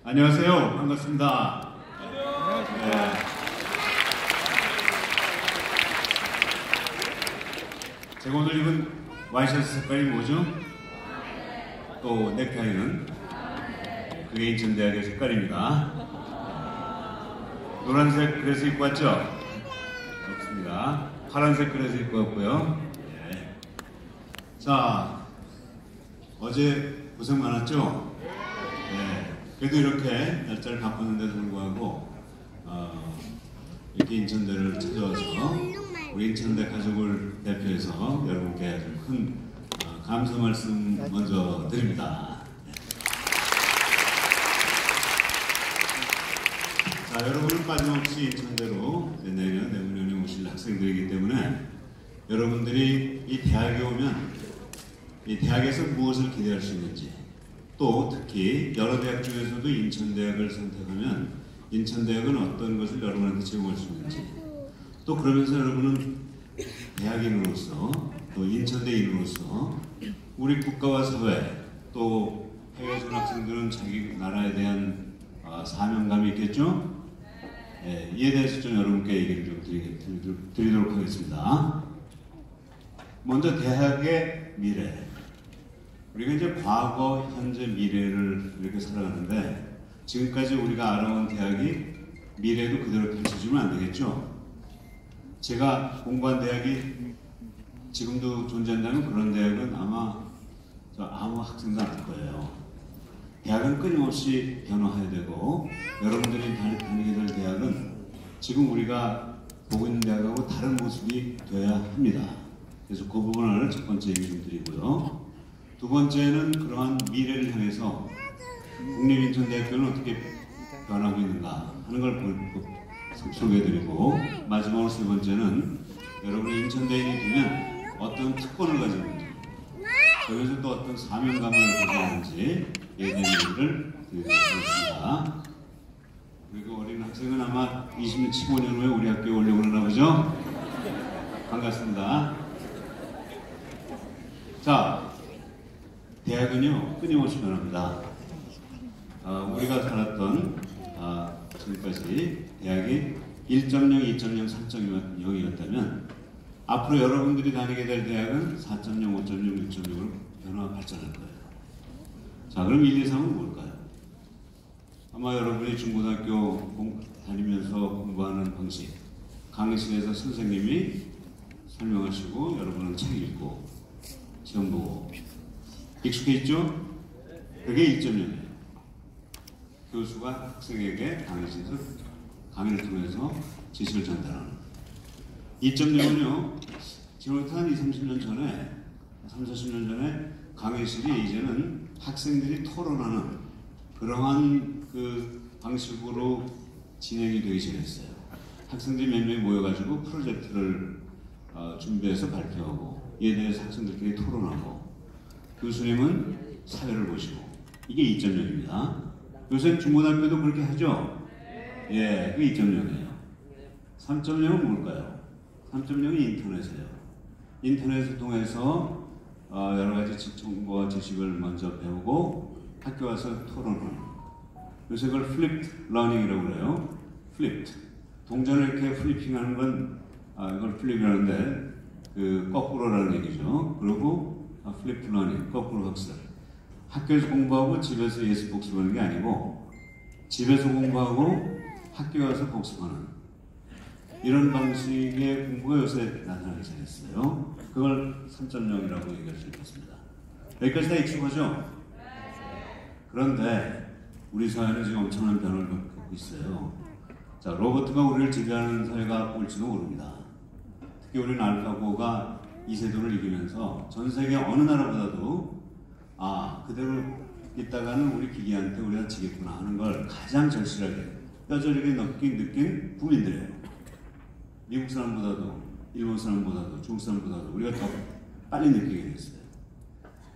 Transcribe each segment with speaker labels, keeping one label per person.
Speaker 1: 안녕하세요. 반갑습니다. 네. 제가 오늘 입은 와이셔츠 색깔이 뭐죠? 또 넥타이는 그게 인천대학의 색깔입니다. 노란색 그래서 입고 왔죠? 없습니다. 파란색 그래서 입고 왔고요. 네. 자, 어제 고생 많았죠? 네. 그래도 이렇게 날짜를 바꿨는데도 불구하고 이렇게 인천대를 찾아와서 우리 인천대 가족을 대표해서 여러분께 아주 큰 감사 말씀 먼저 드립니다. 자, 여러분은 빠짐없이 인천대로 내년, 내후년에 오실 학생들이기 때문에 여러분들이 이 대학에 오면 이 대학에서 무엇을 기대할 수 있는지, 또 특히 여러 대학 중에서도 인천대학을 선택하면 인천대학은 어떤 것을 여러분한테 제공할 수 있는지, 또 그러면서 여러분은 대학인으로서 또 인천대인으로서 우리 국가와 사회, 또 해외 전학생들은 자기 나라에 대한 사명감이 있겠죠? 네, 이에 대해서 좀 여러분께 얘기를 좀 드리도록 하겠습니다. 먼저 대학의 미래. 우리가 이제 과거, 현재, 미래를 이렇게 살아가는데 지금까지 우리가 알아온 대학이 미래도 그대로 펼쳐지면 안 되겠죠? 제가 공부한 대학이 지금도 존재한다면 그런 대학은 아마 아무 학생도 안 할 거예요. 대학은 끊임없이 변화해야 되고 여러분들이 다니게 될 대학은 지금 우리가 보고 있는 대학하고 다른 모습이 돼야 합니다. 그래서 그 부분을 첫 번째 얘기 좀 드리고요. 두 번째는 그러한 미래를 향해서 국립인천대학교는 어떻게 변하고 있는가 하는 걸 소개해드리고, 마지막으로 세 번째는 여러분이 인천대인이 되면 어떤 특권을 가지는지, 거기서 또 어떤 사명감을 가지는지에 대한 얘기를 드리도록 하겠습니다. 그리고 어린 학생은 아마 15년 후에 우리 학교에 오려고 그러나 보죠? 반갑습니다. 자, 대학은요 끊임없이 변합니다. 우리가 살았던 지금까지 대학이 1.0, 2.0, 3.0이었다면 앞으로 여러분들이 다니게 될 대학은 4.0, 5.0, 6.0으로 변화 발전할 거예요. 자, 그럼 1, 2, 3은 뭘까요? 아마 여러분이 중고등학교 다니면서 공부하는 방식, 강의실에서 선생님이 설명하시고 여러분은 책 읽고 시험 보고 익숙해 있죠? 그게 1.0이에요. 교수가 학생에게 강의실에서 강의를 통해서 지식을 전달하는. 2.0은요, 지금부터 한 20, 30년 전에, 30, 40년 전에 강의실이 이제는 학생들이 토론하는 그러한 그 방식으로 진행이 되기 시작했어요. 학생들이 몇 명이 모여가지고 프로젝트를 준비해서 발표하고, 이에 대해서 학생들끼리 토론하고, 교수님은 사회를 보시고, 이게 2.0입니다. 요새 중고등학교도 그렇게 하죠? 예, 그게 2.0이에요. 3.0은 뭘까요? 3.0이 인터넷이에요. 인터넷을 통해서 여러 가지 정보와 지식을 먼저 배우고 학교 와서 토론하는. 요새 그걸 플립드 러닝이라고 그래요. 플립드. 동전을 이렇게 플리핑하는 건 이걸 플립이라는데 그 거꾸로라는 얘기죠. 그리고 플립드 러닝, 거꾸로 학습. 학교에서 공부하고 집에서 예습 복습하는 게 아니고 집에서 공부하고 학교에 와서 복습하는 이런 방식의 공부가 요새 나타나기 시작했어요. 그걸 3.0이라고 얘기할 수 있겠습니다. 여기까지 다 익숙하죠? 그런데 우리 사회는 지금 엄청난 변화를 겪고 있어요. 자, 로봇가 우리를 지배하는 사회가 올지도 모릅니다. 특히 우리는 알파고가 이세돌을 이기면서 전 세계 어느 나라보다도 그대로 있다가는 우리 기계한테 우리가 지겠구나 하는 걸 가장 절실하게 뼈저리게 느낀 국민들이에요. 미국 사람보다도, 일본 사람보다도, 중국 사람보다도 우리가 더 빨리 느끼게 됐어요.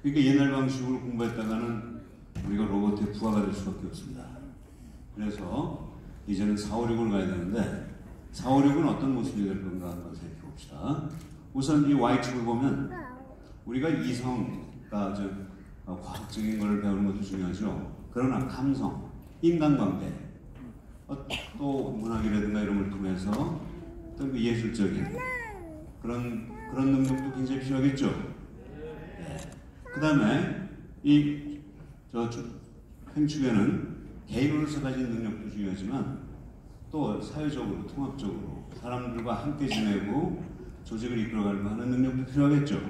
Speaker 1: 그러니까 옛날 방식으로 공부했다가는 우리가 로봇의 부하가 될 수밖에 없습니다. 그래서 이제는 4, 5, 6을 가야 되는데 4, 5, 6은 어떤 모습이 될 건가 한번 생각해 봅시다. 우선 이 Y축을 보면 우리가 이성, 과학적인 걸 배우는 것도 중요하죠. 그러나 감성, 인간관계, 또 문학이라든가 이런 걸 통해서 어떤 그 예술적인 그런 능력도 굉장히 필요하겠죠. 네. 그 다음에 행축에는 개인으로서 가진 능력도 중요하지만 또 사회적으로, 통합적으로 사람들과 함께 지내고 조직을 이끌어가려고 하는 능력도 필요하겠죠.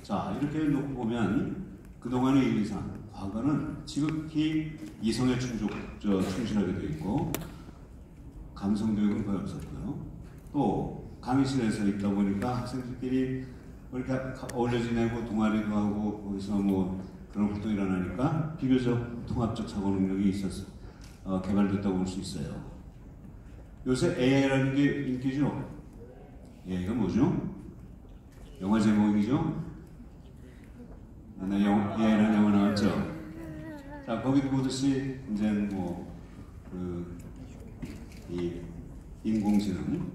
Speaker 1: 자, 이렇게 놓고 보면 그동안의 1, 2, 3, 과거는 지극히 이성에 충실하게 되어 있고 감성교육은 거의 없었고요. 또 강의실에서 있다 보니까 학생들끼리 이렇게 어울려 지내고 동아리도 하고 거기서 뭐 그런 활동이 일어나니까 비교적 통합적 사고 능력이 개발됐다고 볼 수 있어요. 요새 AI라는 게 인기죠? AI가 뭐죠? 영화 제목이죠? 옛날 AI라는 영화 나왔죠? 자, 거기도 보듯이 이제 이 인공지능,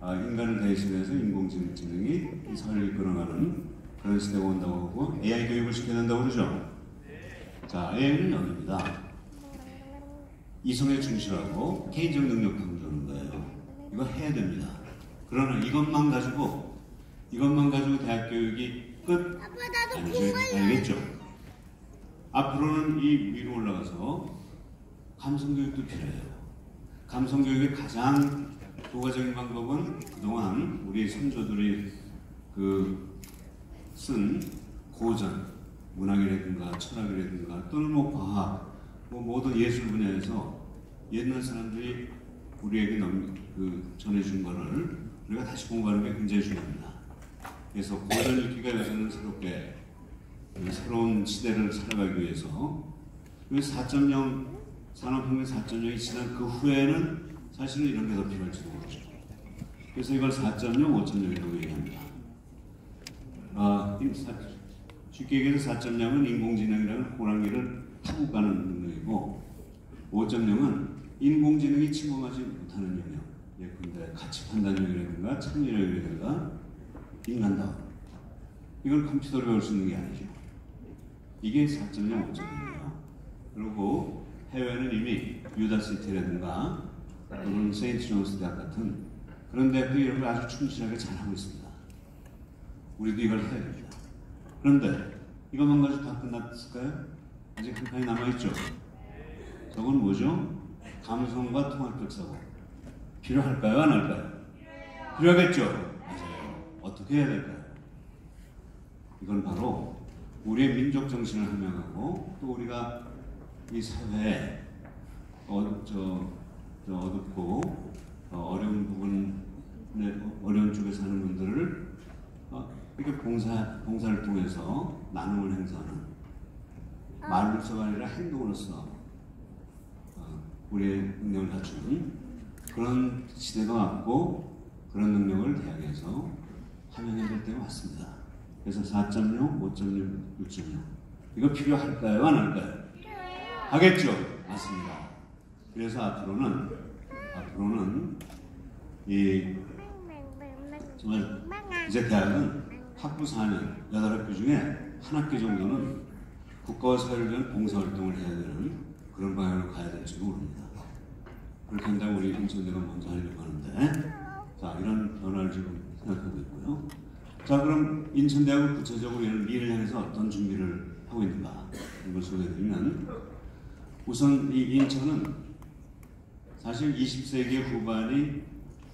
Speaker 1: 인간을 대신해서 인공지능이 이 사회를 이끌어가는 그런 시대가 온다고 하고 AI 교육을 시켜야 된다고 그러죠. 자, AI는 여기입니다. 이성에 충실하고 개인적 능력 강조하는 거예요. 이거 해야 됩니다. 그러나 이것만 가지고 대학 교육이 끝? 아니겠죠. 앞으로는 이 위로 올라가서 감성교육도 필요해요. 감성교육의 가장 효과적인 방법은 그동안 우리 선조들이 쓴 고전, 문학이라든가 철학이라든가 또는 과학, 모든 예술 분야에서 옛날 사람들이 우리에게 전해준 거를 우리가 다시 공부하는 게 굉장히 중요합니다. 그래서 고전 읽기가 요새는 새로운 시대를 살아가기 위해서 4.0 산업혁명 4.0이 지난 그 후에는 사실은 이런 게 더 필요할지도 모르죠. 그래서 이걸 4.0, 5.0이라고 얘기합니다. 쉽게 얘기해서 4.0은 인공지능이라는 호랑이를 타고 가는 능력이고 5.0은 인공지능이 침범하지 못하는 영역, 예컨대 가치 판단력이라든가 창의력이라든가 인간다움, 이걸 컴퓨터로 배울 수 있는 게 아니죠. 이게 4.0, 5.0이에요. 그리고 해외는 이미 유다시티라든가 또는 세인트 존스 대학 같은 그런 대학도 이런 걸 아주 충실하게 잘하고 있습니다. 우리도 이걸 해야 됩니다. 그런데 이것만 가지고 다 끝났을까요? 아직 한 칸이 남아있죠. 저건 뭐죠? 감성과 통합적 사고. 필요할까요? 안 할까요? 필요하겠죠? 맞아요. 어떻게 해야 될까요? 이건 바로 우리의 민족 정신을 함양하고 또 우리가 이 사회에 어둡고 어려운 부분에 어려운 쪽에 사는 분들을 이렇게 봉사를 통해서 나눔을 행사하는 말로서가 아니라 행동으로서 우리의 능력을 갖추는 그런 시대가 왔고 그런 능력을 대학에서 함양해야 될 때가 왔습니다. 그래서 4.0, 5.0, 6.0 이거 필요할까요? 안 할까요? 하겠죠? 맞습니다. 그래서 앞으로는 정말 이제 대학은 학부 4년 8학기 중에 한 학기 정도는 국가와 사회를 위한 봉사활동을 해야 되는 그런 방향으로 가야 될지도 모릅니다. 그렇게 한다면 우리 인천대가 먼저 하려고 하는데, 자, 이런 변화를 지금 생각하고 있고요. 자, 그럼 인천대학은 구체적으로 미래를 향해서 어떤 준비를 하고 있는가 이걸 소개해드리면, 우선 이 인천은 사실 20세기 후반이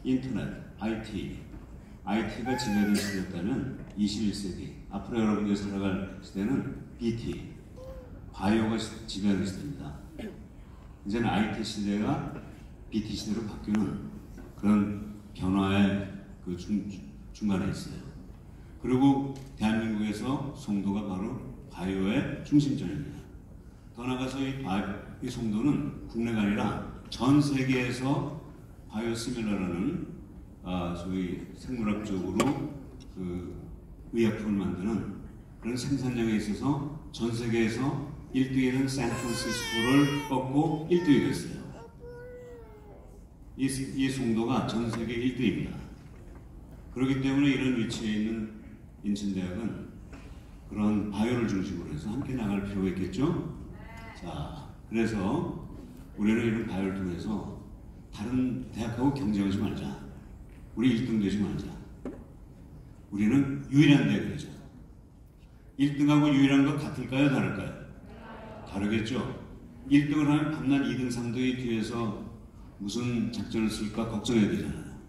Speaker 1: 인터넷, IT가 지배하는 시대였다면 21세기, 앞으로 여러분들이 살아갈 시대는 BT, 바이오가 지배하는 시대입니다. 이제는 IT 시대가 BT 시대로 바뀌는 그런 변화의 그 중간에 있어요. 그리고 대한민국에서 송도가 바로 바이오의 중심점입니다. 더 나아가서 이 송도는 국내가 아니라 전 세계에서 바이오 시밀러라는 소위 생물학적으로 그 의약품을 만드는 그런 생산량에 있어서 전 세계에서 1등이던 샌프란시스코를 꺾고 1등이 됐어요. 이 송도가 전 세계 1등입니다. 그렇기 때문에 이런 위치에 있는 인천대학은 그런 바이오를 중심으로 해서 함께 나갈 필요가 있겠죠. 자, 그래서 우리는 이런 바이오를 통해서 다른 대학하고 경쟁하지 말자. 우리 1등 되지 말자. 우리는 유일한 대학이죠. 1등하고 유일한 것 같을까요? 다를까요? 다르겠죠. 1등을 하면 밤낮 2등, 3등이 뒤에서 무슨 작전을 쓸까 걱정해야 되잖아요.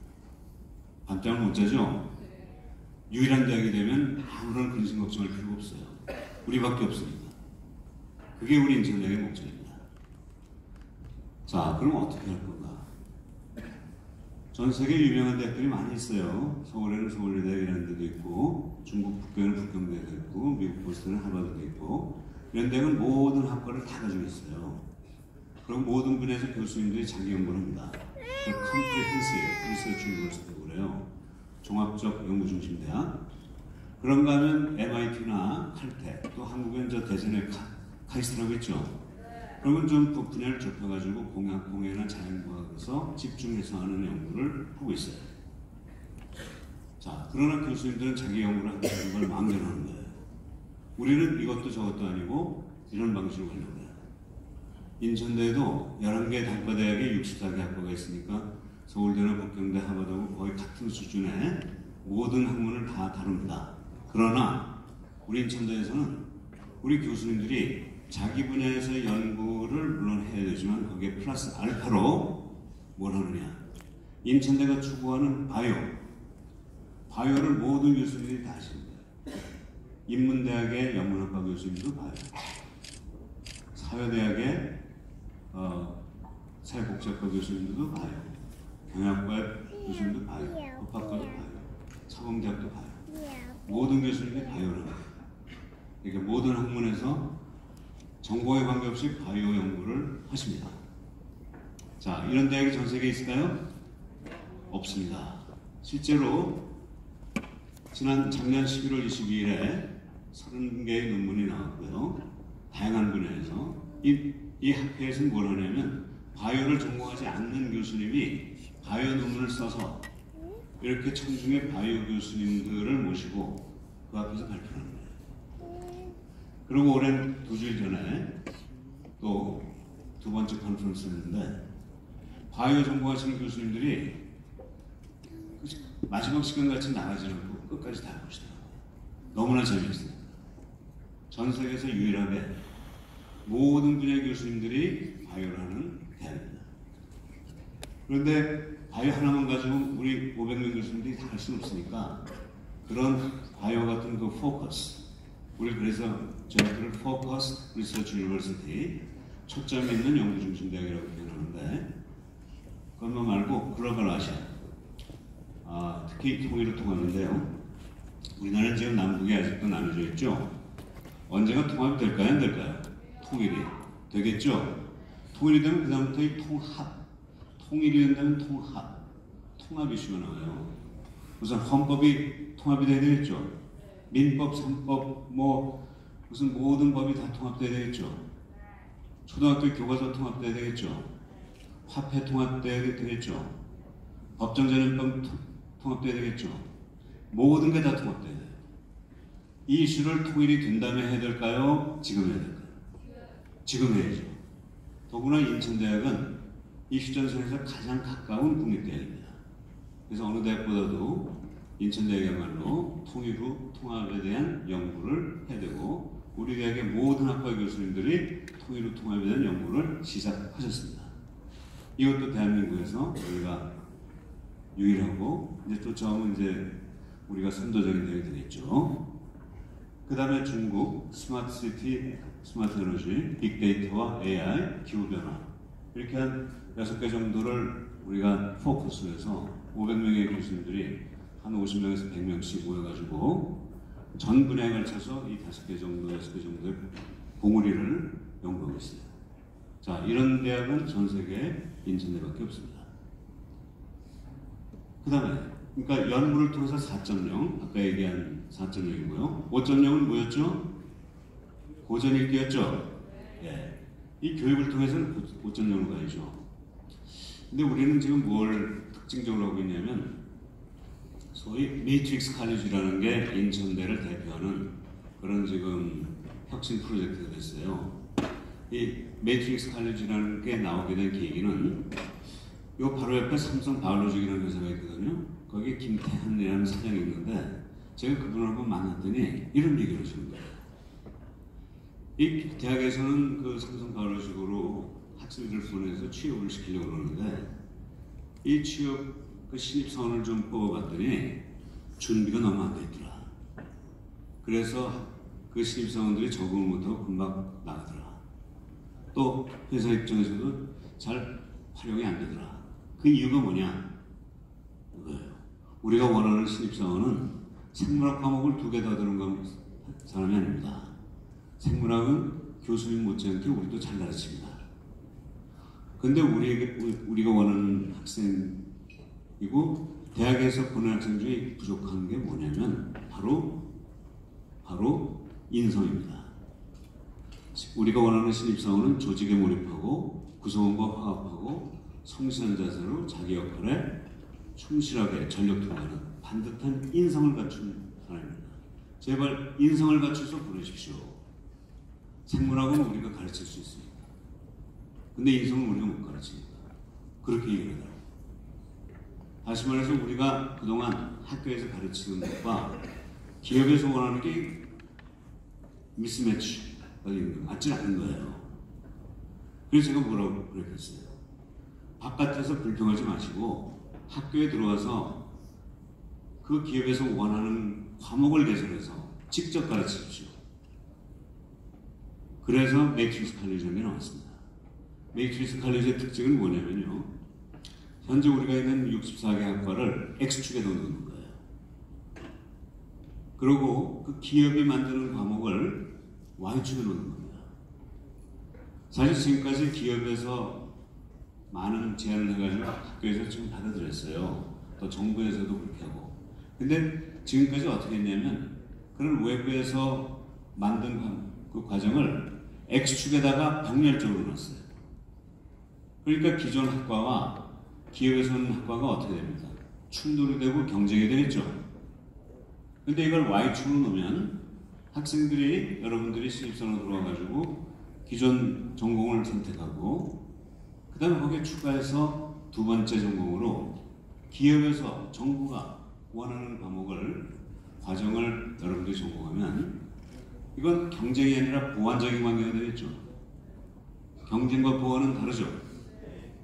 Speaker 1: 밤잠을 못 자죠? 유일한 대학이 되면 아무런 근심 걱정할 필요가 없어요. 우리밖에 없으니까. 그게 우리 인천대학의 목적입니다. 자, 그럼 어떻게 할 건가? 전 세계 유명한 대학들이 많이 있어요. 서울에는 서울대학이라는 데도 있고, 중국 북경에는 북경대도 있고, 미국 보스턴은 하버드도 있고, 이런 대학은 모든 학과를 다 가지고 있어요. 그리고 모든 분야에서 교수님들이 자기 연구를 합니다. Comprehensive Research University라고 그래요. 종합적 연구중심 대학. 그런가 하면 MIT나 칼텍, 또 한국엔 저 대전에 카이스트라고 있죠. 그러면 좀 분야를 좁혀가지고 공예나 자연과학에서 집중해서 하는 연구를 하고 있어요. 자, 그러나 교수님들은 자기 연구를 한다는 걸 마음대로 하는 거예요. 우리는 이것도 저것도 아니고 이런 방식으로 하려고 해요. 인천대에도 11개 단과대학에 64개 학과가 있으니까 서울대나 북경대, 하버드하고 거의 같은 수준의 모든 학문을 다 다룹니다. 그러나 우리 인천대에서는 우리 교수님들이 자기 분야에서 연구를 물론 해야 되지만 거기에 플러스 알파로 뭘 하느냐. 인천대가 추구하는 바이오를 모든 교수님들이 다 하십니다. 인문대학의 영문학과 교수님도 바이오, 사회대학의 사회복지학과 교수님들도 바이오, 경영학과 교수님도 바이오, 법학과도 바이오, 사범대학도 바이오. 모든 교수님들이 바이오를 합니다. 그러니까 모든 학문에서 전공에 관계없이 바이오 연구를 하십니다. 자, 이런 대학이 전 세계에 있을까요? 없습니다. 실제로 작년 11월 22일에 30개의 논문이 나왔고요. 다양한 분야에서 이 학회에서는 뭘 하냐면 바이오를 전공하지 않는 교수님이 바이오 논문을 써서 이렇게 청중의 바이오 교수님들을 모시고 그 앞에서 발표를 합니다. 그리고 올해 2주일 전에 또 두 번째 컨퍼런스를 했는데 바이오 전공하시는 교수님들이 마지막 시간같이 나가지 않고 끝까지 다 보시더라고요. 너무나 재미있습니다. 전 세계에서 유일하게 모든 분야의 교수님들이 바이오를 하는 대학입니다. 그런데 바이오 하나만 가지고 우리 500명 교수님들이 다 할 수는 없으니까 그런 바이오 같은 그 포커스, 우리 그래서 저희들을 포커스 리서치 유니버시티, 초점 있는 연구 중심 대학이라고 표현하는데 그것만 말고 글로벌 아시아, 특히 통일을 통하는데요. 우리나라는 지금 남북이 아직도 나눠져 있죠. 언젠가 통합이 될까요? 안 될까요? 통일이 되겠죠. 통일이 되면 그 다음부터 이 통일이 된다면 통합 이슈가 나와요. 우선 헌법이 통합이 돼야 되겠죠. 민법, 상법, 무슨 모든 법이 다 통합돼야 되겠죠. 초등학교 교과서 통합돼야 되겠죠. 화폐 통합돼야 되겠죠. 법정전염법 통합돼야 되겠죠. 모든 게 다 통합돼야 돼요. 이 이슈를 통일이 된다면 해야 될까요? 지금 해야 될까요? 지금 해야죠. 더구나 인천대학은 이 휴전선에서 가장 가까운 국립대학입니다. 그래서 어느 대학보다도 인천대학이야말로 통일 후 통합에 대한 연구를 해야 되고 우리 대학의 모든 학과 교수님들이 통일 후 통합에 대한 연구를 시작하셨습니다. 이것도 대한민국에서 우리가 유일하고 이제 쫓아오면 이제 우리가 선도적인 대학이 되겠죠. 그 다음에 중국, 스마트 시티, 스마트 에너지, 빅데이터와 AI, 기후변화 이렇게 한 6개 정도를 우리가 포커스로 해서 500명의 교수님들이 한 50명에서 100명씩 모여가지고 전 분야에 걸쳐서 이 5개 정도, 6개 정도의 봉우리를 연구하고 있어요. 자, 이런 대학은 전 세계에 인천대밖에 없습니다. 그 다음에 그러니까 연구를 통해서 4.0, 아까 얘기한 4.0이고요. 5.0은 뭐였죠? 고전 읽기였죠? 예. 이 교육을 통해서는 5.0으로 가야죠. 근데 우리는 지금 뭘 특징적으로 하고 있냐면 소위 매트릭스 칼리지라는 게 인천대를 대표하는 그런 지금 혁신 프로젝트가 됐어요. 이 매트릭스 칼리지라는 게 나오게 된 계기는 요 바로 옆에 삼성 바이오로직이라는 회사가 있거든요. 거기 김태한이라는 사장이 있는데 제가 그분을 한번 만났더니 이런 얘기를 하시는 거예요. 이 대학에서는 그 삼성 바이오로직으로 학생들을 보내서 취업을 시키려고 그러는데 이 취업 그 신입사원을 좀 뽑아봤더니 준비가 너무 안 돼 있더라. 그래서 그 신입사원들이 적응을 못하고 금방 나가더라. 또 회사 입장에서도 잘 활용이 안 되더라. 그 이유가 뭐냐? 이거예요. 우리가 원하는 신입사원은 생물학 과목을 2개 다 들은 사람이 아닙니다. 생물학은 교수님 못지않게 우리도 잘 가르칩니다. 근데 우리가 원하는 학생이고 대학에서 보낸 학생 중에 부족한 게 뭐냐면 바로 인성입니다. 우리가 원하는 신입사원은 조직에 몰입하고 구성원과 화합하고 성실한 자세로 자기 역할에 충실하게 전력 투구하는 반듯한 인성을 갖춘 사람입니다. 제발 인성을 갖춰서 보내십시오. 생물학은 우리가 가르칠 수 있습니다. 근데 인성은 우리가 못 가르치니까 그렇게 얘기를 하더라고요. 다시 말해서 우리가 그동안 학교에서 가르치는 것과 기업에서 원하는 게 미스매치가 맞지 않는 거예요. 그래서 제가 뭐라고 그랬겠어요? 바깥에서 불평하지 마시고 학교에 들어와서 그 기업에서 원하는 과목을 개설해서 직접 가르치십시오. 그래서 매트릭스 칼리지이 나왔습니다. 매트릭스 칼리지의 특징은 뭐냐면요. 현재 우리가 있는 64개 학과를 X축에 넣는 거예요. 그리고 그 기업이 만드는 과목을 Y축에 놓는 겁니다. 사실 지금까지 기업에서 많은 제안을 해가지고 학교에서 지금 받아들였어요. 또 정부에서도 그렇게 하고. 근데 지금까지 어떻게 했냐면 그런 외부에서 만든 그 과정을 X축에다가 병렬적으로 넣었어요. 그러니까 기존 학과와 기업에서 하는 학과가 어떻게 됩니까? 충돌이 되고 경쟁이 되겠죠. 근데 이걸 Y축으로 놓으면 학생들이 여러분들이 신입사원으로 들어와가지고 기존 전공을 선택하고 그 다음에 거기에 추가해서 2번째 전공으로 기업에서 정부가 원하는 과정을 여러분들이 전공하면 이건 경쟁이 아니라 보완적인 관계가 되겠죠. 경쟁과 보완은 다르죠.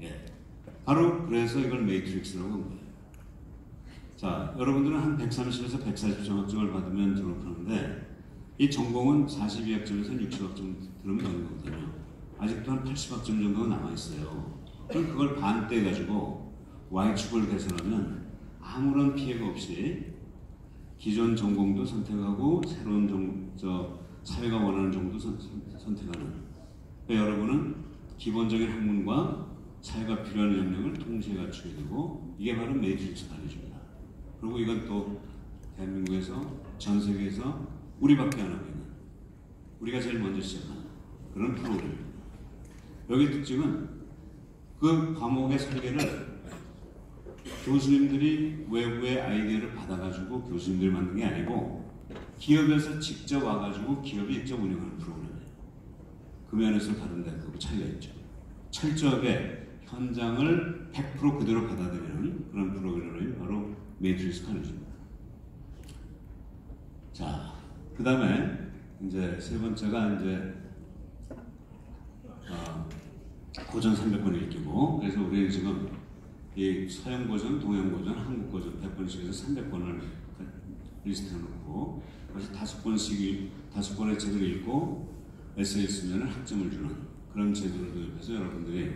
Speaker 1: 예. 바로 그래서 이걸 매트릭스라고 한 거예요. 자, 여러분들은 한 130에서 140점 학점을 받으면 졸업하는데 이 전공은 42학점에서 60학점 들으면 되는 거거든요. 아직도 한 80학점 정도가 남아있어요. 그럼 그걸 반 떼가지고 Y축을 개설하면 아무런 피해가 없이 기존 전공도 선택하고 새로운 사회가 원하는 정도 선택하는. 그러니까 여러분은 기본적인 학문과 사회가 필요한 역량을 동시에 갖추게 되고 이게 바로 매트릭스 칼리지입니다. 그리고 이건 또 대한민국에서 전 세계에서 우리밖에 안 하고 있는 우리가 제일 먼저 시작한 그런 프로그램입니다. 여기 특징은 그 과목의 설계를 교수님들이 외부의 아이디어를 받아가지고 교수님들이 만든 게 아니고 기업에서 직접 와가지고 기업이 직접 운영하는 프로그램이에요. 그 면에서 다른 데하고 차이가 있죠. 철저하게 현장을 100% 그대로 받아들이는 그런 프로그램이 바로 매트릭스 칼리지입니다. 자, 그 다음에 이제 세 번째가 이제 고전 300권 읽기고, 그래서 우리는 지금 이 서양 고전, 동양 고전, 한국 고전 100권씩에서 300권을 리스트해 놓고 그래서 5권의 책을 읽고 에세이 쓰면 학점을 주는 그런 제도를 도입해서 여러분들이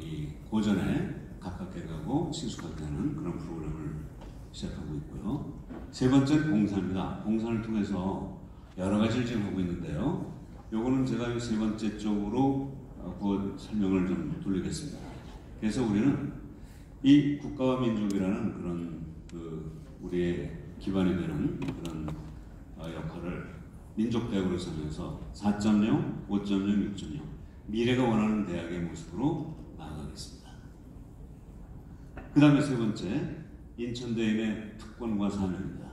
Speaker 1: 이 고전에 가깝게 가고 친숙하게 하는 그런 프로그램을 시작하고 있고요. 세 번째는 봉사입니다. 봉사를 통해서 여러 가지를 지금 하고 있는데요. 요거는 제가 세 번째 쪽으로 설명을 좀 돌리겠습니다. 그래서 우리는 이 국가와 민족이라는 그런 우리의 기반이 되는 그런 역할을 민족대학으로 서면서 4.0, 5.0, 6.0 미래가 원하는 대학의 모습으로 나아가겠습니다. 그 다음에 세 번째, 인천대인의 특권과 사명입니다.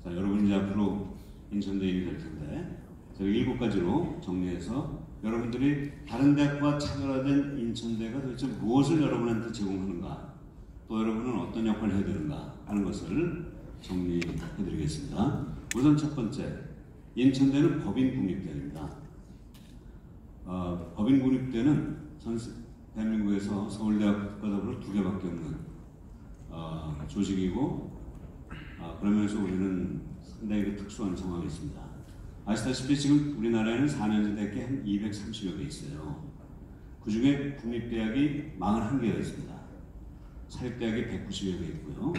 Speaker 1: 자, 여러분이 앞으로 인천대인이 될 텐데 제가 7가지로 정리해서 여러분들이 다른 대학과 차별화된 인천대가 도대체 무엇을 여러분한테 제공하는가, 또 여러분은 어떤 역할을 해야 되는가 하는 것을 정리해드리겠습니다. 우선 첫 번째, 인천대는 법인 국립대입니다. 법인 국립대는 대한민국에서 서울대학과 더불어 두 개밖에 없는 조직이고, 그러면서 우리는 상당히 특수한 상황이 있습니다. 아시다시피 지금 우리나라에는 4년제 대학이 한 230여 개 있어요. 그 중에 국립대학이 41개가 있습니다. 사립대학이 190여 개 있고요.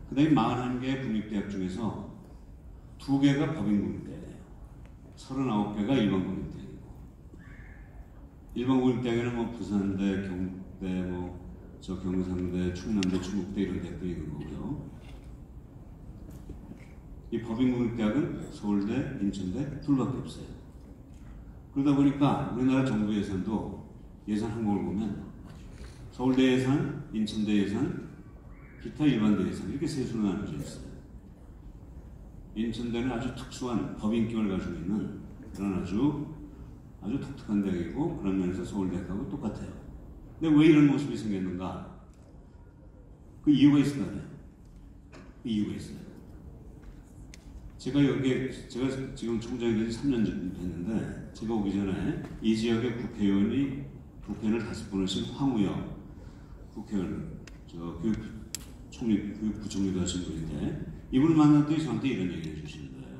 Speaker 1: 그 다음에 41개의 국립대학 중에서 2개가 법인 국립대예요. 39개가 일반 국립대이고, 일반 국립대학에는 뭐 부산대, 경북대, 경상대, 충남대, 중국대 이런 대학들이 있는 거고요. 이 법인 국립대학은 서울대, 인천대 둘밖에 없어요. 그러다 보니까 우리나라 정부 예산도 예산 항목을 보면 서울대 예산, 인천대 예산, 기타 일반대 예산 이렇게 세 수로 나눠져 있어요. 인천대는 아주 특수한 법인격을 가지고 있는 그런 아주 독특한 대학이고, 그런 면에서 서울대하고 똑같아요. 근데 왜 이런 모습이 생겼는가? 그 이유가 있어요. 그 이유가 있어요. 제가 지금 총장이 된 지 3년 됐는데, 제가 오기 전에 이 지역의 국회의원을 5번을 황우영 국회의원, 교육부총리도 하신 분인데, 이분을 만났더니 저한테 이런 얘기를 해주시는 거예요.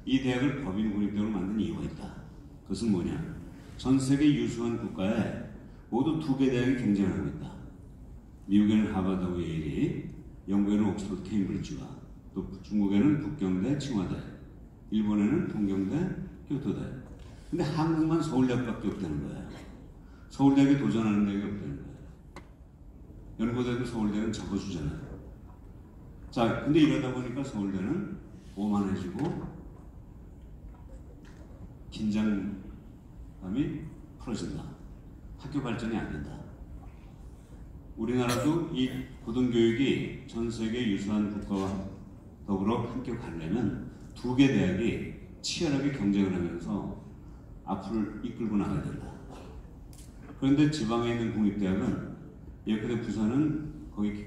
Speaker 1: 이 대학을 법인 국립대학으로 만든 이유가 있다. 그것은 뭐냐? 전 세계 유수한 국가에 모두 2개 대학이 경쟁을 하고 있다. 미국에는 하버드하고 예일이, 영국에는 옥스퍼드 케임브리지와, 또 중국에는 북경대, 칭화대, 일본에는 동경대, 교토대. 근데 한국만 서울대학밖에 없다는 거예요. 서울대학에 도전하는 대학이 없다는 거예요. 연고대도 서울대는 적어주잖아요. 자, 근데 이러다 보니까 서울대는 오만해지고 긴장감이 풀어진다. 학교 발전이 안 된다. 우리나라도 이 고등교육이 전 세계 유수한 국가와 더불어 함께 가려면 2개 대학이 치열하게 경쟁을 하면서 앞을 이끌고 나가야 된다. 그런데 지방에 있는 국립대학은, 예컨대 부산은 거기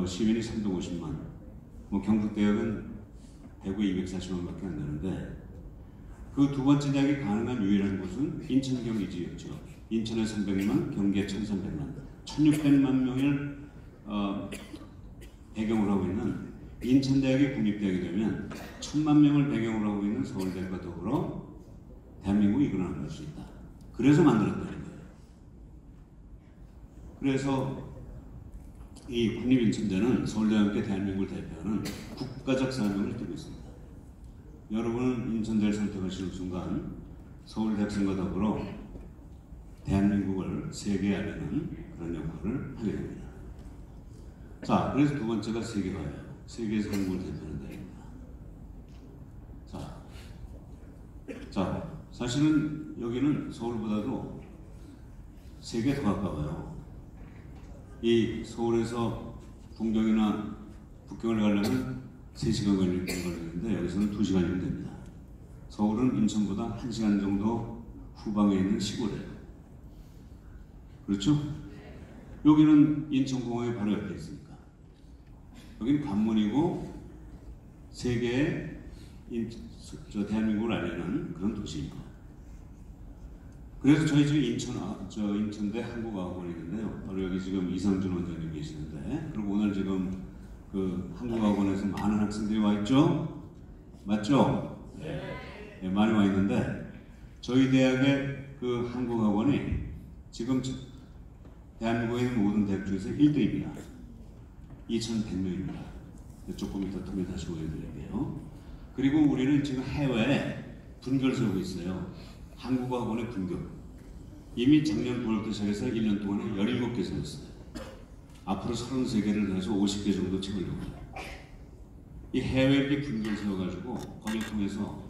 Speaker 1: 시민이 350만, 경북대학은 대구에 240만밖에 안 되는데, 그 두 번째 대학이 가능한 유일한 곳은 인천 경기지였죠. 인천에 300만, 경기에 1,300만, 1,600만 명을 배경으로 하고 있는 인천대학이 국립대학이 되면 1,000만 명을 배경으로 하고 있는 서울대학과 더불어 대한민국이 이끌어나갈 수 있다. 그래서 만들었다는 거예요. 그래서 이 국립인천대는 서울대와 함께 대한민국을 대표하는 국가적 사명을 띠고 있습니다. 여러분은 인천대를 선택하시는 순간 서울대 학생과 더불어 대한민국을 세계에 알리는 그런 역할을 하게 됩니다. 자, 그래서 두 번째가 세계화예요. 세계에서 한국을 대표하는 대학입니다. 자, 사실은 여기는 서울보다도 세계에 더 가까워요. 이 서울에서 동경이나 북경을 가려면 3시간 걸리는데 여기서는 2시간이면 됩니다. 서울은 인천보다 1시간 정도 후방에 있는 시골이에요. 그렇죠? 여기는 인천공항에 바로 옆에 있으니까. 여기는 관문이고 세계에 대한민국을 알리는 그런 도시입니다. 그래서 저희 지금 인천대 한국어학원이 있는데요. 바로 여기 지금 이상준 원장님 계시는데, 그리고 오늘 지금 그 한국어학원에서 많은 학생들이 와 있죠? 맞죠? 네, 많이 와 있는데, 저희 대학의 그 한국어학원이 지금 대한민국에 있는 모든 대학 중에서 1등입니다. 2,100명입니다. 조금 이따 통해 다시 보여드릴게요. 그리고 우리는 지금 해외에 분교를 세우고 있어요. 한국어학원의 분교. 이미 작년 9월부터 시작해서 1년 동안에 17개 세웠어요. 앞으로 33개를 해서 50개 정도 채우려고 해요. 이 해외에 분교를 세워가지고 거기를 통해서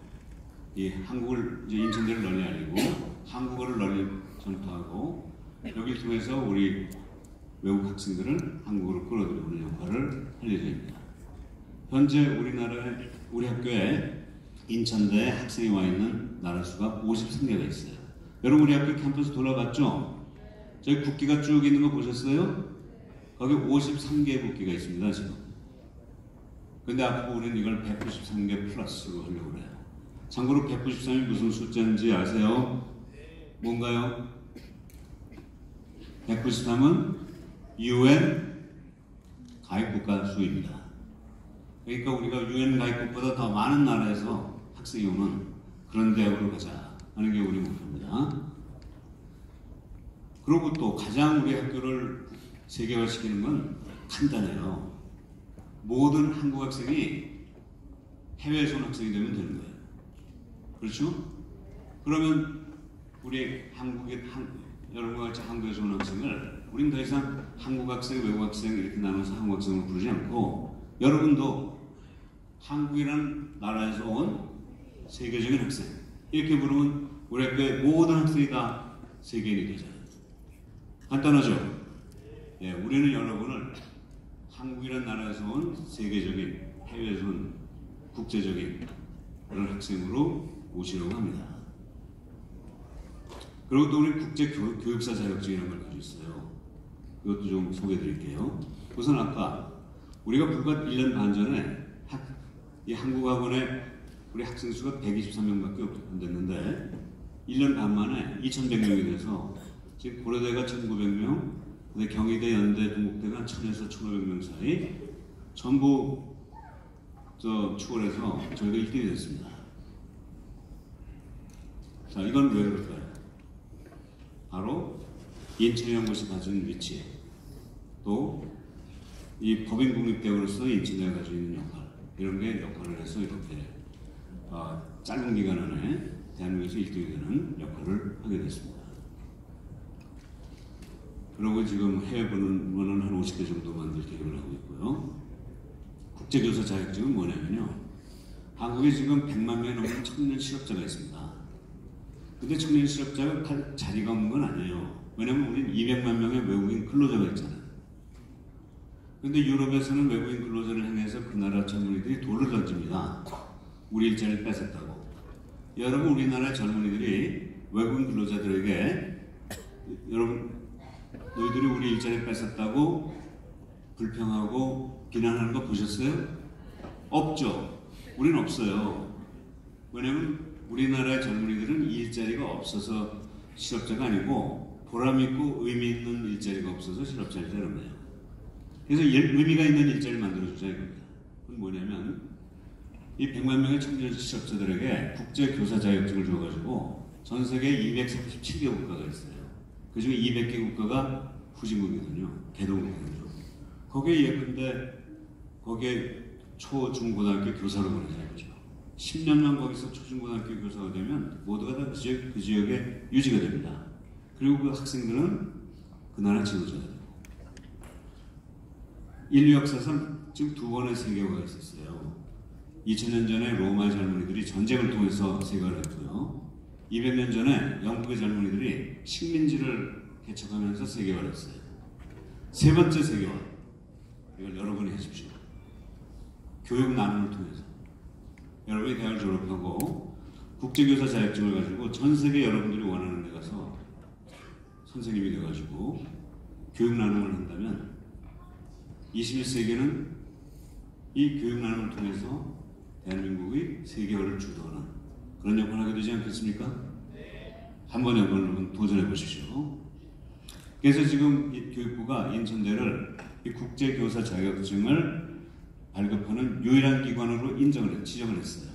Speaker 1: 이 한국을, 이제 인천대를 널리 알리고 한국어를 널리 전파하고, 여기를 통해서 우리 외국 학생들을 한국으로 끌어들이는 역할을 할 예정입니다. 현재 우리 학교에 인천대에 학생이 와 있는 나라 수가 53개가 있어요. 여러분 우리 학교 캠퍼스 돌아봤죠? 저기 국기가 쭉 있는 거 보셨어요? 거기 53개의 국기가 있습니다 지금. 근데 앞으로 우리는 이걸 193개 플러스로 하려고 그래요. 참고로 193이 무슨 숫자인지 아세요? 뭔가요? 193은 UN 가입국가 수입니다. 그러니까 우리가 UN 가입국보다 더 많은 나라에서 학생이 오는 그런 대학으로 가자 하는 게 우리 목표입니다. 그리고 또 가장 우리 학교를 세계화시키는 건 간단해요. 모든 한국 학생이 해외에서 온 학생이 되면 되는 거예요. 그렇죠? 그러면 우리 여러분과 같이 한국에서 온 학생을 우린 더 이상 한국 학생, 외국 학생 이렇게 나눠서 한국 학생을 부르지 않고 여러분도 한국이라는 나라에서 온 세계적인 학생 이렇게 부르면 우리 학교의 모든 학생이 다 세계인이 되잖아요. 간단하죠? 예, 우리는 여러분을 한국이라는 나라에서 온 세계적인, 해외에서 온 국제적인 그런 학생으로 모시려고 합니다. 그리고 또 우리 국제교육사 자격증이라는 걸 가지고 있어요. 이것도 좀 소개해 드릴게요. 우선 아까 우리가 불과 1년 반 전에 이 한국학원에 우리 학생 수가 123명밖에 안 됐는데 1년 반 만에 2100명이 돼서 지금 고려대가 1900명, 근데 경희대, 연대, 동국대가 1000에서 1500명 사이 전부 추월해서 저희가 1등이 됐습니다. 자, 이건 왜 그럴까요? 바로 인천연구소 가진 위치, 또 이 법인국립대학으로서 인천대가 가지고 있는 역할, 이런 게 역할을 해서 이렇게 짧은 기간 안에 대한민국에서 1등이 되는 역할을 하게 됐습니다. 그리고 지금 해외 보는 한 50개 정도 만들 계획을 하고 있고요. 국제교사 자격증은 뭐냐면요. 한국에 지금 100만 명이 넘는 청년 실업자가 있습니다. 근데 청년 실업자가 할 자리가 없는 건 아니에요. 왜냐면 우리는 200만 명의 외국인 근로자가 있잖아요. 근데 유럽에서는 외국인 근로자를 향해서 그 나라 젊은이들이 돌을 던집니다. 우리 일자리를 뺏었다고. 여러분 우리나라의 젊은이들이 외국인 근로자들에게 여러분 너희들이 우리 일자리를 뺏었다고 불평하고 비난하는 거 보셨어요? 없죠. 우리는 없어요. 왜냐면 우리나라의 젊은이들은 일자리가 없어서 실업자가 아니고 보람있고 의미 있는 일자리가 없어서 실업자를 되는 거예요. 그래서 의미가 있는 일자리를 만들어주자 이겁니다. 그건 뭐냐면 이 100만 명의 청년 실업자들에게 국제교사 자격증을 줘가지고 전 세계 237개 국가가 있어요. 그 중에 200개 국가가 후진국이거든요. 개동국이거든요. 거기에 예쁜데 거기에 초, 중, 고등학교 교사로 보내자 이거죠. 10년만 거기서 초중고등학교 교사가 되면 모두가 다 그 지역에 유지가 됩니다. 그리고 그 학생들은 그 나라 지도자가 되고 인류 역사상 지금 2번의 세계화가 있었어요. 2000년 전에 로마의 젊은이들이 전쟁을 통해서 세계화를 했고요. 200년 전에 영국의 젊은이들이 식민지를 개척하면서 세계화를 했어요. 세 번째 세계화, 이걸 여러분이 해주십시오. 교육 나눔을 통해서 여러분이 대학을 졸업하고 국제교사 자격증을 가지고 전 세계 여러분들이 원하는 데 가서 선생님이 돼가지고 교육 나눔을 한다면 21세기는 이 교육 나눔을 통해서 대한민국의 세계화를 주도하는 그런 역할을 하게 되지 않겠습니까? 한번 여러분 도전해 보십시오. 그래서 지금 이 교육부가 인천대를 이 국제교사 자격증을 발급하는 유일한 기관으로 지정을 했어요.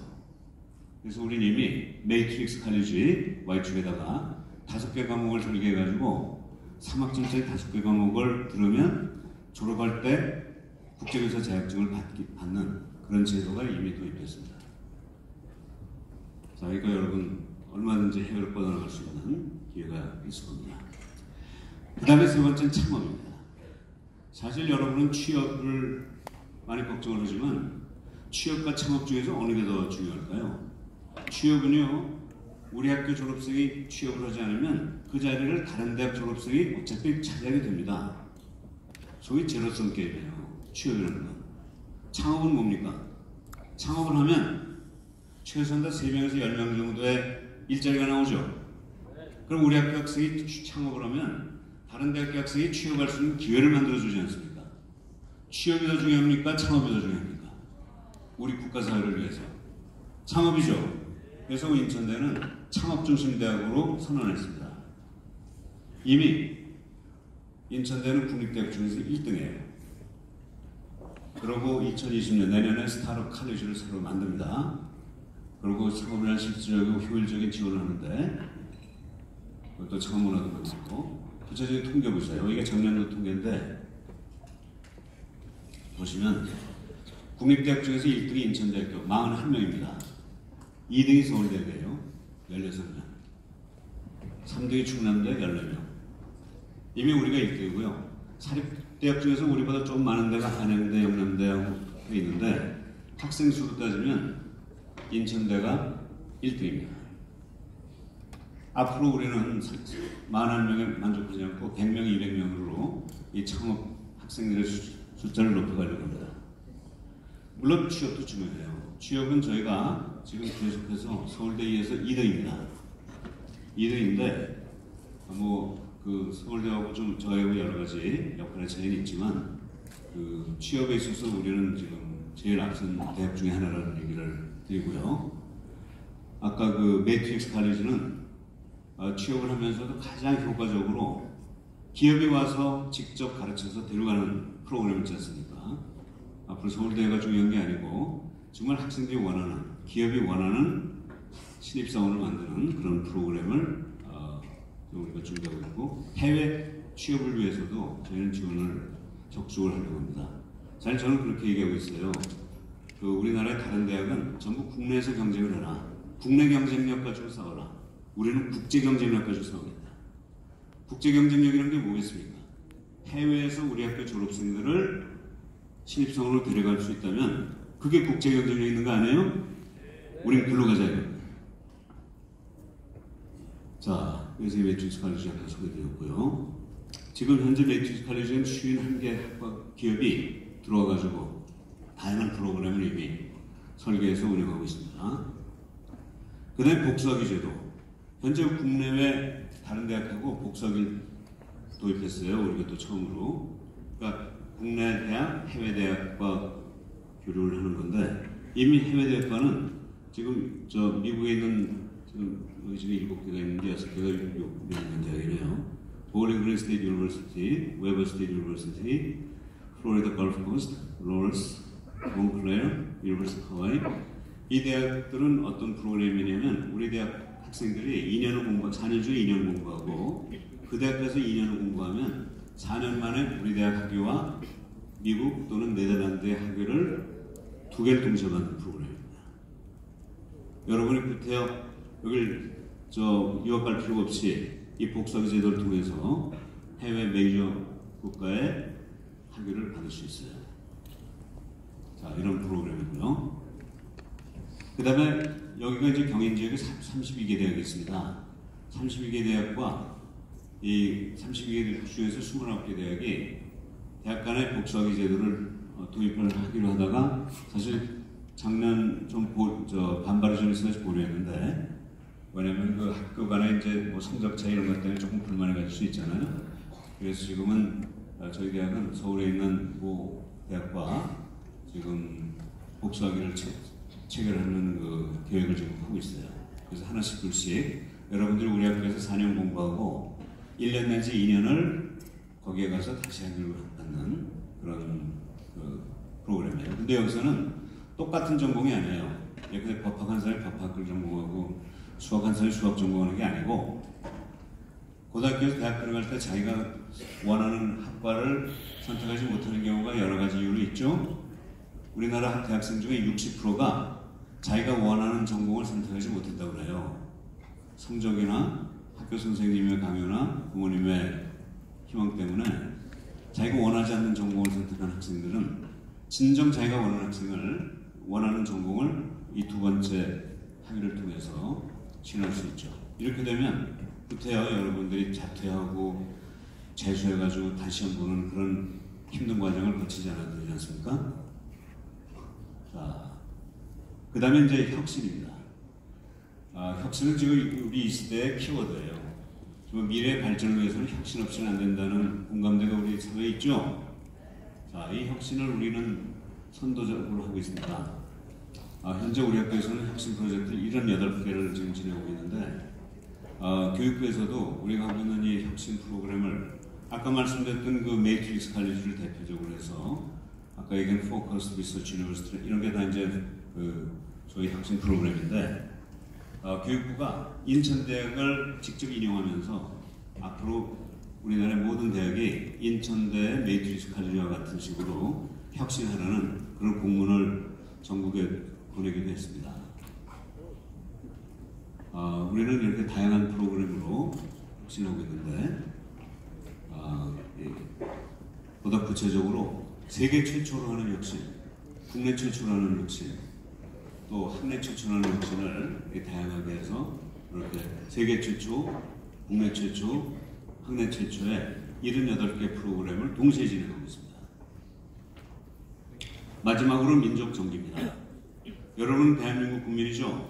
Speaker 1: 그래서 우리는 이미 매트릭스 칼리지 Y축에다가 5개 과목을 설계해가지고 3학점짜리 5개 과목을 들으면 졸업할 때 국제교사 자격증을 받는 그런 제도가 이미 도입됐습니다. 자, 그러니까 여러분 얼마든지 해외로 뻗어나갈 수 있는 기회가 있을 겁니다. 그 다음에 세 번째는 창업입니다. 사실 여러분은 취업을 많이 걱정을 하지만 취업과 창업 중에서 어느 게 더 중요할까요? 취업은요, 우리 학교 졸업생이 취업을 하지 않으면 그 자리를 다른 대학 졸업생이 어차피 차지하게 됩니다. 소위 제로섬 게임이에요. 취업이라는 건. 창업은 뭡니까? 창업을 하면 최소한 3명에서 10명 정도의 일자리가 나오죠. 그럼 우리 학교 학생이 창업을 하면 다른 대학교 학생이 취업할 수 있는 기회를 만들어주지 않습니까? 취업이 더 중요합니까? 창업이 더 중요합니까? 우리 국가사회를 위해서. 창업이죠. 그래서 인천대는 창업중심대학으로 선언했습니다. 이미 인천대는 국립대학 중에서 1등이에요. 그리고 2020년 내년에 스타트업 칼리지를 새로 만듭니다. 그리고 창업이라는 실질적이고 효율적인 지원을 하는데 또 창업문화도 만들고 구체적인 통계 보세요. 이게 작년도 통계인데 보시면 국립대학 중에서 1등이 인천대학교 41명입니다. 2등이 서울대학이에요. 16명. 3등이 충남대 14명. 이미 우리가 1등이고요. 사립대학 중에서 우리보다 좀 많은 데가 한양대, 영남대하고 있는데 학생 수로 따지면 인천대가 1등입니다. 앞으로 우리는 41명에 만족하지 않고 100명, 200명으로 이 창업 학생들의 숫자를 높여가려고 합니다. 물론 취업도 중요해요. 취업은 저희가 지금 계속해서 서울대에서 2등입니다. 2등인데 그 서울대하고 좀 저하고 여러 가지 역할의 차이는 있지만 그 취업에 있어서 우리는 지금 제일 앞선 대학 중에 하나라는 얘기를 드리고요. 아까 그 매트릭스 칼리지는 취업을 하면서도 가장 효과적으로 기업이 와서 직접 가르쳐서 데려가는 프로그램을 있지 않습니까? 앞으로 서울대가 중요한 게 아니고 정말 학생들이 원하는, 기업이 원하는 신입사원을 만드는 그런 프로그램을 우리가 준비하고 있고 해외 취업을 위해서도 저희는 지원을 적극적으로 하려고 합니다. 사실 저는 그렇게 얘기하고 있어요. 그 우리나라의 다른 대학은 전부 국내에서 경쟁을 해라. 국내 경쟁력 가지고 싸워라. 우리는 국제 경쟁력 가지고 싸우겠다. 국제 경쟁력이라는 게 뭐겠습니까? 해외에서 우리 학교 졸업생들을 신입사원으로 데려갈 수 있다면 그게 국제 경쟁력 있는 거 아니에요? 우린 글로 가자 이겁니다. 자, 그래서 이 매트릭스 칼리지 아까 소개드렸고요. 지금 현재 매트릭스 칼리지는 51개 기업이 들어와가지고 다양한 프로그램을 이미 설계해서 운영하고 있습니다. 그 다음에 복수학위 제도. 현재 국내외 다른 대학하고 복수학위를 도입했어요. 우리가 또 처음으로. 그러니까 국내 대학, 해외 대학과 교류를 하는 건데 이미 해외 대학과는 지금 저 미국에 있는 지금 7개가 있는데 6개가 있는 대학이네요. 볼링 그린 스테이트 유니버시티, 웨버 스테이트 유니버시티, 플로리다 걸프 코스트, 로럴스, 몬클레어, 유니버시티 하와이. 이 대학들은 어떤 프로그램이냐면 우리 대학 학생들이 4년 중에 2년 공부하고 그 대학에서 2년을 공부하면 4년 만에 우리 대학 학위와 미국 또는 네덜란드의 학위를 2개를 동시에 받는 프로그램입니다. 여러분이 구태여 여길 유학 갈 필요가 없이 이 복수학위 제도를 통해서 해외 메이저 국가의 학위를 받을 수 있어요. 자, 이런 프로그램이고요. 그 다음에 여기가 이제 경인지역에 32개 대학이 있습니다. 32개 대학과 이 32개 중에서 29개 대학이 대학 간의 복수학위 제도를 도입을 하기로 하다가 사실 작년 좀 반발이 좀 있어서 보류했는데 왜냐면 그 학교 간에 이제 뭐 성적 차이 이런 것 때문에 조금 불만을 가질 수 있잖아요. 그래서 지금은 저희 대학은 서울에 있는 모 대학과 지금 복수학위를 체결하는 그 계획을 지금 하고 있어요. 그래서 하나씩 둘씩 여러분들이 우리 학교에서 4년 공부하고 1년 내지 2년을 거기에 가서 다시 학위를 받는 그런 그 프로그램이에요. 근데 여기서는 똑같은 전공이 아니에요. 예컨대 법학한 사람이 법학을 전공하고 수학한 사람이 수학 전공하는 게 아니고 고등학교에서 대학 들어갈 때 자기가 원하는 학과를 선택하지 못하는 경우가 여러 가지 이유로 있죠. 우리나라 대학생 중에 60%가 자기가 원하는 전공을 선택하지 못했다고 그래요. 성적이나 학교 선생님의 강요나 부모님의 희망 때문에 자기가 원하지 않는 전공을 선택한 학생들은 진정 자기가 원하는 전공을 이 2번째 학위를 통해서 진할 수 있죠. 이렇게 되면 구태여 여러분들이 자퇴하고 재수해가지고 다시 한 번은 그런 힘든 과정을 거치지 않아도 되지 않습니까? 자, 그 다음에 이제 혁신입니다. 혁신은 지금 우리 이 시대의 키워드예요. 미래 발전을 위해서는 혁신 없이는 안 된다는 공감대가 우리 사회에 있죠. 자, 이 혁신을 우리는 선도적으로 하고 있습니다. 현재 우리 학교에서는 혁신 프로젝트를 78개를 지금 진행하고 있는데, 교육부에서도 우리가 하고 있는 이 혁신 프로그램을 아까 말씀드렸던 그 매트릭스 칼리지를 대표적으로 해서 아까 얘기한 포커스 리서치 유니버시티 이런 게 다 이제 저희 혁신 프로그램인데, 교육부가 인천대학을 직접 인용하면서 앞으로 우리나라의 모든 대학이 인천대 매트릭스 칼리지와 같은 식으로 혁신하라는 그런 공문을 전국에 보내기도 했습니다. 우리는 이렇게 다양한 프로그램으로 혁신하고 있는데, 보다 구체적으로 세계 최초로 하는 혁신, 국내 최초로 하는 혁신, 또 학내 최초로 하는 혁신을 다양하게 해서 이렇게 세계 최초, 국내 최초, 학내 최초의 78개 프로그램을 동시에 진행하고 있습니다. 마지막으로 민족 정기입니다. 여러분 대한민국 국민이죠.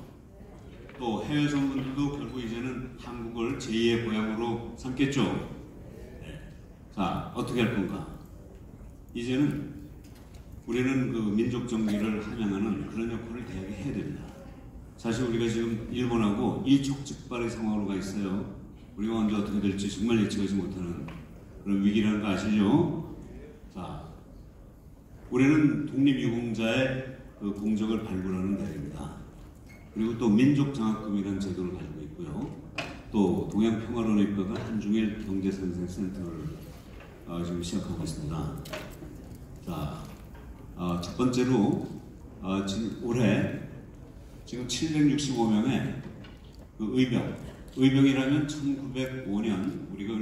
Speaker 1: 또 해외 선분들도 결국 이제는 한국을 제2의 고향으로 삼겠죠. 네. 자, 어떻게 할 건가? 이제는 우리는 그 민족 정기를 함양하는 그런 역할을 대학이 해야 됩니다. 사실 우리가 지금 일본하고 일촉즉발의 상황으로 가 있어요. 우리가 언제 어떻게 될지 정말 예측하지 못하는 그런 위기라는 거 아시죠? 자, 우리는 독립유공자의 그 공적을 발굴하는 대학입니다. 그리고 또 민족장학금이라는 제도를 가지고 있고요. 또 동양평화론의과가 한중일 경제상생센터를 지금 시작하고 있습니다. 자, 첫 번째로 지금 올해 지금 765명의 그 의병이라면 1905년 우리가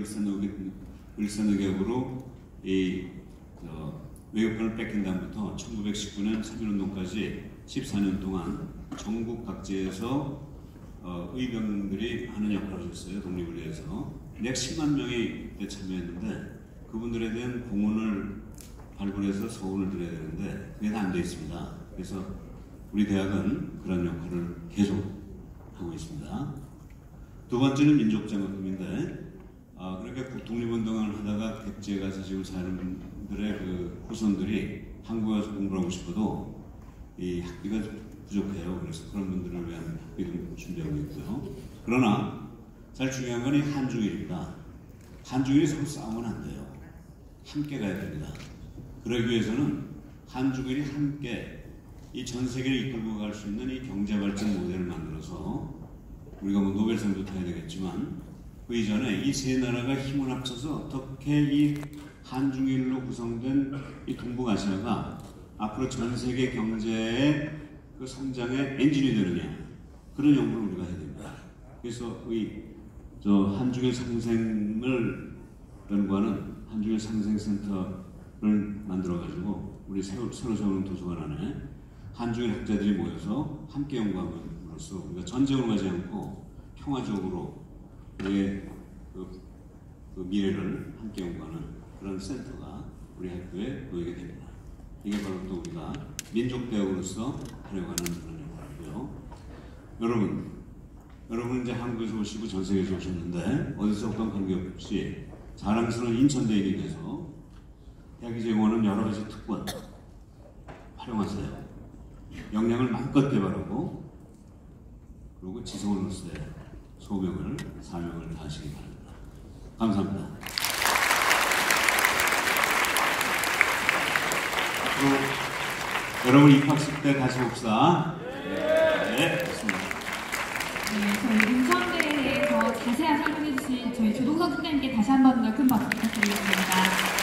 Speaker 1: 을사늑약으로 이 외교권을 뺏긴 다음부터 1919년 3.1운동까지 14년 동안 전국 각지에서 의병들이 하는 역할을 했어요. 독립을 위해서. 약 10만 명이 그때 참여했는데 그분들에 대한 공헌을 발굴해서 서훈을 드려야 되는데 그게 다 안 돼 있습니다. 그래서 우리 대학은 그런 역할을 계속 하고 있습니다. 두 번째는 민족장학금인데 그렇게 독립운동을 하다가 객지에 가서 지금 사는 분들의 그 후손들이 한국에 와서 공부를 하고 싶어도 이 학비가 부족해요. 그래서 그런 분들을 위한 학비를 준비하고 있고요. 그러나 제일 중요한 건 이 한중일입니다. 한중일이 서로 싸우면 안 돼요. 함께 가야 됩니다. 그러기 위해서는 한중일이 함께 이 전 세계를 이끌고 갈 수 있는 이 경제발전 모델을 만들어서 우리가 뭐 노벨상도 타야 되겠지만 그 이전에 이 세 나라가 힘을 합쳐서 어떻게 이 한중일로 구성된 이 동북아시아가 앞으로 전 세계 경제의 그 성장의 엔진이 되느냐 그런 연구를 우리가 해야 됩니다. 그래서 저 한중일 상생을 연구하는 한중일 상생센터를 만들어가지고 우리 새로 세우는 도서관 안에 한중일 학자들이 모여서 함께 연구함으로써 우리가 전쟁으로 가지 않고 평화적으로 우리의 그 미래를 함께 연구하는 그런 센터가 우리 학교에 놓이게 됩니다. 이게 바로 또 우리가 민족대학으로서 하려고 하는 그런 역할이고요. 여러분 이제 한국에서 오시고 전 세계에서 오셨는데 어디서부터 관계없이 자랑스러운 인천대학에 대해서 대학이 제공하는 여러 가지 특권 활용하세요. 역량을 마음껏 개발하고 그리고 지성으로서의 소명을 사명을 다하시기 바랍니다. 감사합니다. 앞으로 여러분 입학식 때 다시 봅시다. 네, 좋습니다.
Speaker 2: 네, 저희 인천대에 대해서 자세히 설명해 주신 저희 조동석 선생님께 다시 한 번 더 큰 박수 부탁드리겠습니다.